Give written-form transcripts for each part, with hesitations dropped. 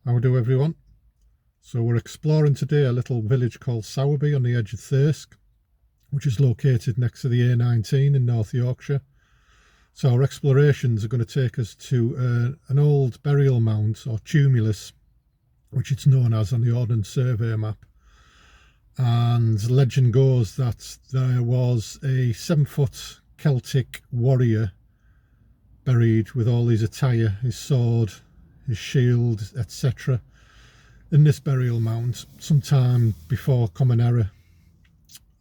How do everyone? So we're exploring today a little village called Sowerby on the edge of Thirsk, which is located next to the A19 in North Yorkshire. So our explorations are going to take us to an old burial mound, or tumulus, which it's known as on the Ordnance Survey map. And legend goes that there was a 7-foot Celtic warrior buried with all his attire, his sword, his shield, etc., in this burial mound sometime before Common Era.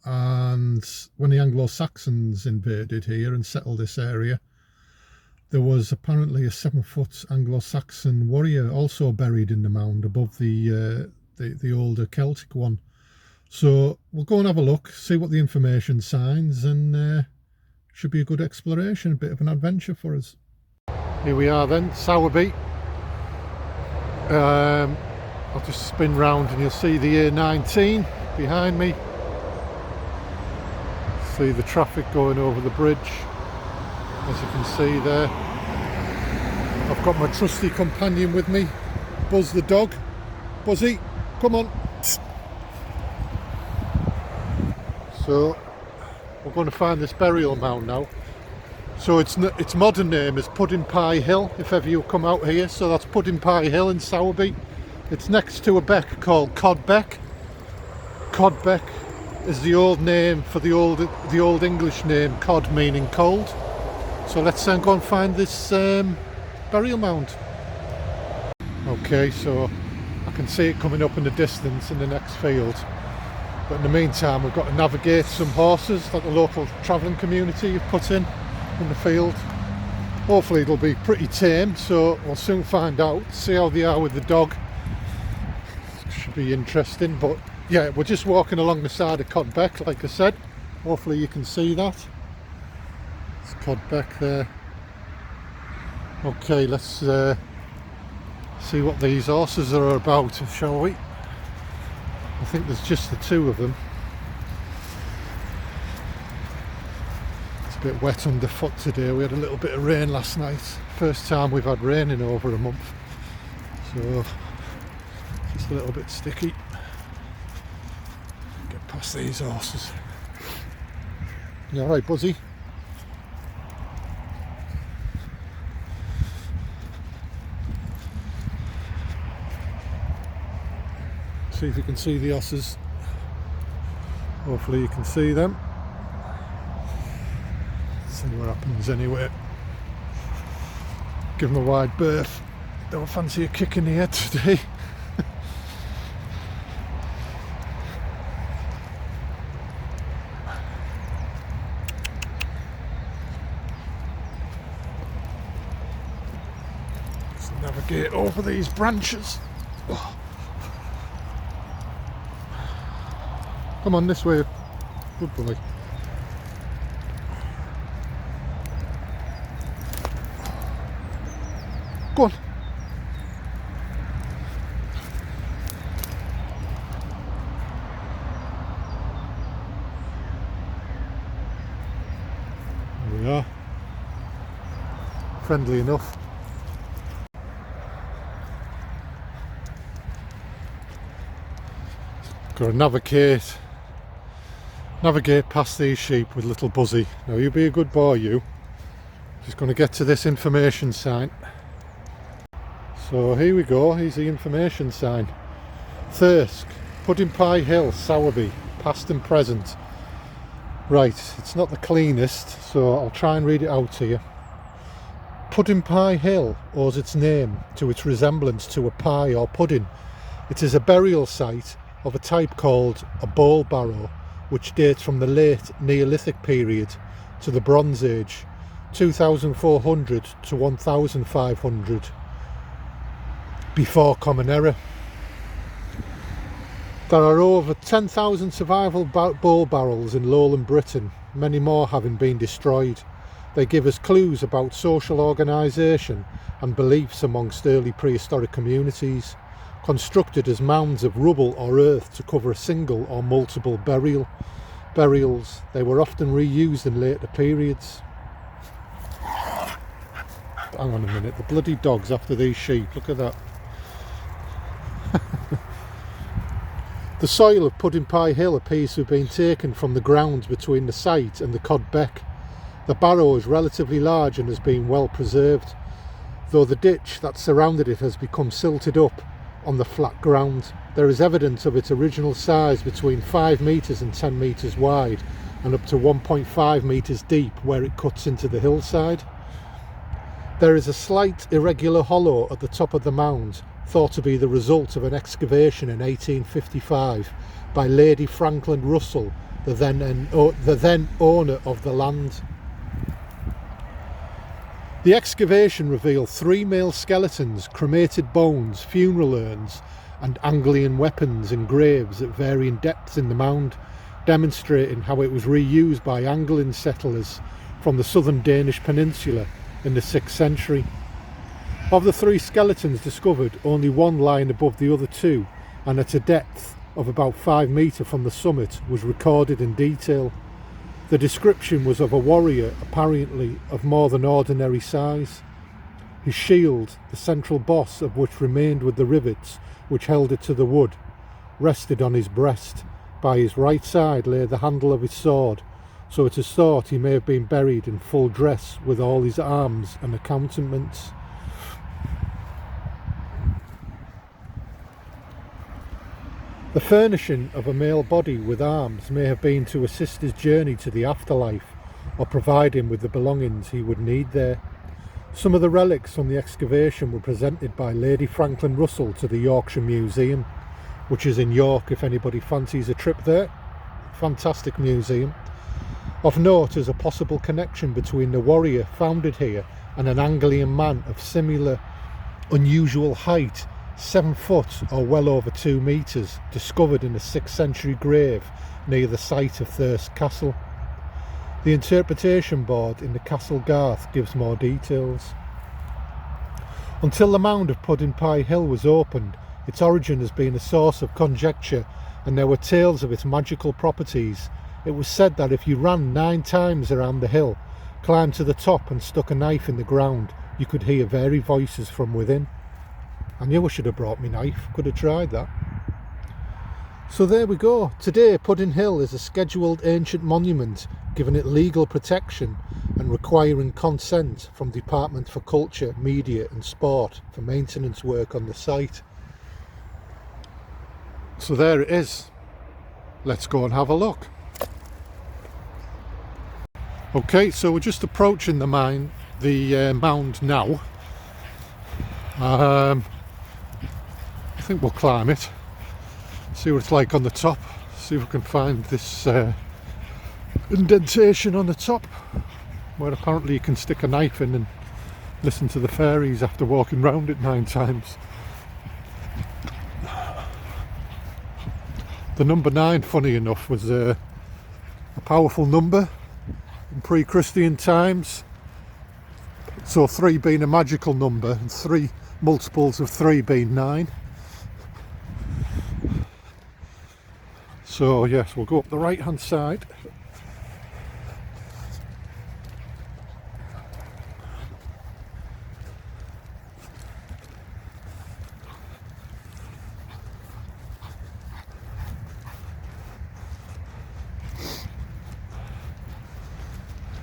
And when the Anglo-Saxons invaded here and settled this area, there was apparently a 7-foot Anglo-Saxon warrior also buried in the mound above the older Celtic one. So we'll go and have a look, see what the information signs, and should be a good exploration, a bit of an adventure for us. Here we are then, Sowerby. I'll just spin round and you'll see the A19 behind me. See the traffic going over the bridge, as you can see there. I've got my trusty companion with me, Buzz the dog. Buzzy, come on. So we're going to find this burial mound now. So its modern name is Pudding Pie Hill, if ever you come out here. So that's Pudding Pie Hill in Sowerby. It's next to a beck called Codbeck. Codbeck is the old name for the old English name cod, meaning cold. So let's go and find this burial mound. Okay, so I can see it coming up in the distance in the next field. But in the meantime, we've got to navigate some horses that the local travelling community have put in the field. Hopefully it'll be pretty tame, so we'll soon find out, see how they are with the dog. Should be interesting. But yeah, we're just walking along the side of Codbeck, like I said. Hopefully you can see that. It's Codbeck there. Okay, let's see what these horses are about, shall we? I think there's just the two of them. It's a bit wet underfoot today. We had a little bit of rain last night. First time we've had rain in over a month. So just a little bit sticky. Get past these horses. You alright, Buzzy? See if you can see the horses. Hopefully you can see them. See what happens anyway. Give them a wide berth. Don't fancy a kick in the head today. Let's navigate over these branches. Oh. Come on, this way. Good boy. Go on. There we are. Friendly enough. Got to navigate past these sheep with little Buzzy. Now you be a good boy, you. Just going to get to this information sign. So here we go, here's the information sign. Thirsk, Pudding Pie Hill, Sowerby, past and present. Right, it's not the cleanest, so I'll try and read it out to you. Pudding Pie Hill owes its name to its resemblance to a pie or pudding. It is a burial site of a type called a bowl barrow, which dates from the late Neolithic period to the Bronze Age, 2400 to 1500 before Common Era. There are over 10,000 survival bowl barrels in lowland Britain, many more having been destroyed. They give us clues about social organisation and beliefs amongst early prehistoric communities, constructed as mounds of rubble or earth to cover a single or multiple burials. They were often reused in later periods. Hang on a minute, the bloody dog's after these sheep, look at that. The soil of Pudding Pie Hill appears to have been taken from the grounds between the site and the Cod Beck. The barrow is relatively large and has been well preserved, though the ditch that surrounded it has become silted up on the flat ground. There is evidence of its original size between 5 metres and 10 metres wide and up to 1.5 metres deep where it cuts into the hillside. There is a slight irregular hollow at the top of the mound, thought to be the result of an excavation in 1855 by Lady Franklin Russell, the then owner of the land. The excavation revealed 3 male skeletons, cremated bones, funeral urns and Anglian weapons in graves at varying depths in the mound, demonstrating how it was reused by Anglian settlers from the southern Danish peninsula in the 6th century. Of the 3 skeletons discovered, only one lying above the other 2 and at a depth of about 5 metres from the summit was recorded in detail. The description was of a warrior apparently of more than ordinary size. His shield, the central boss of which remained with the rivets which held it to the wood, rested on his breast. By his right side lay the handle of his sword, so it is thought he may have been buried in full dress with all his arms and accoutrements. The furnishing of a male body with arms may have been to assist his journey to the afterlife or provide him with the belongings he would need there. Some of the relics from the excavation were presented by Lady Franklin Russell to the Yorkshire Museum, which is in York if anybody fancies a trip there. Fantastic museum. Of note is a possible connection between the warrior founded here and an Anglian man of similar unusual height, 7 foot or well over 2 metres, discovered in a 6th century grave near the site of Thirsk Castle. The interpretation board in the Castle Garth gives more details. Until the mound of Pudding Pie Hill was opened, its origin has been a source of conjecture and there were tales of its magical properties. It was said that if you ran 9 times around the hill, climbed to the top and stuck a knife in the ground, you could hear very voices from within. I knew I should have brought my knife, could have tried that. So there we go. Today Pudding Hill is a scheduled ancient monument, giving it legal protection and requiring consent from Department for Culture, Media and Sport for maintenance work on the site. So there it is. Let's go and have a look. Okay, so we're just approaching the mound now. I think we'll climb it, see what it's like on the top, see if we can find this indentation on the top where apparently you can stick a knife in and listen to the fairies after walking round it 9 times. The number 9, funny enough, was a powerful number in pre-Christian times, so 3 being a magical number and 3 multiples of 3 being 9. So yes, we'll go up the right hand side.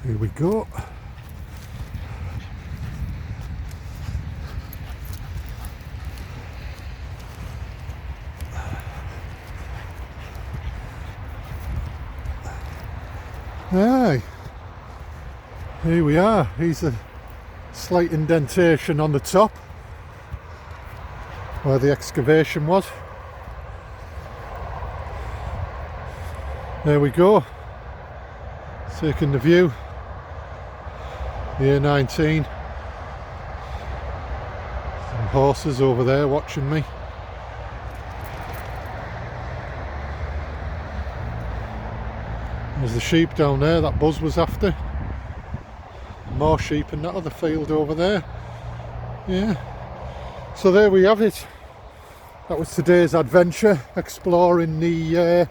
Here we go. Aye, here we are. Here's a slight indentation on the top where the excavation was. There we go, taking the view, the A19, some horses over there watching me. There's the sheep down there that Buzz was after. More sheep in that other field over there. Yeah. So there we have it. That was today's adventure, exploring the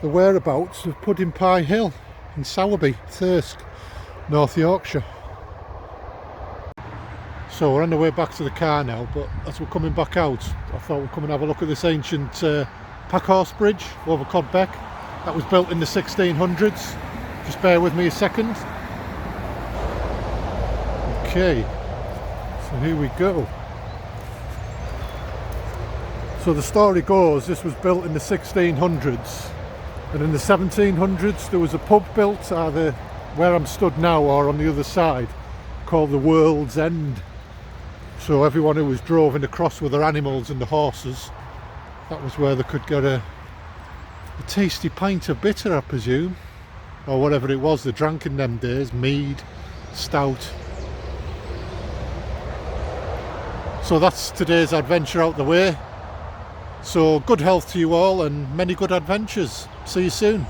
whereabouts of Pudding Pie Hill in Sowerby, Thirsk, North Yorkshire. So we're on the way back to the car now, but as we're coming back out, I thought we'd come and have a look at this ancient Packhorse Bridge over Codbeck. That was built in the 1600s. Just bear with me a second. Okay, so here we go. So the story goes, this was built in the 1600s, and in the 1700s there was a pub built either where I'm stood now or on the other side, called the World's End. So everyone who was driving across with their animals and the horses, that was where they could get a tasty pint of bitter, I presume, or whatever it was they drank in them days, mead, stout. So that's today's adventure out the way. So good health to you all and many good adventures. See you soon.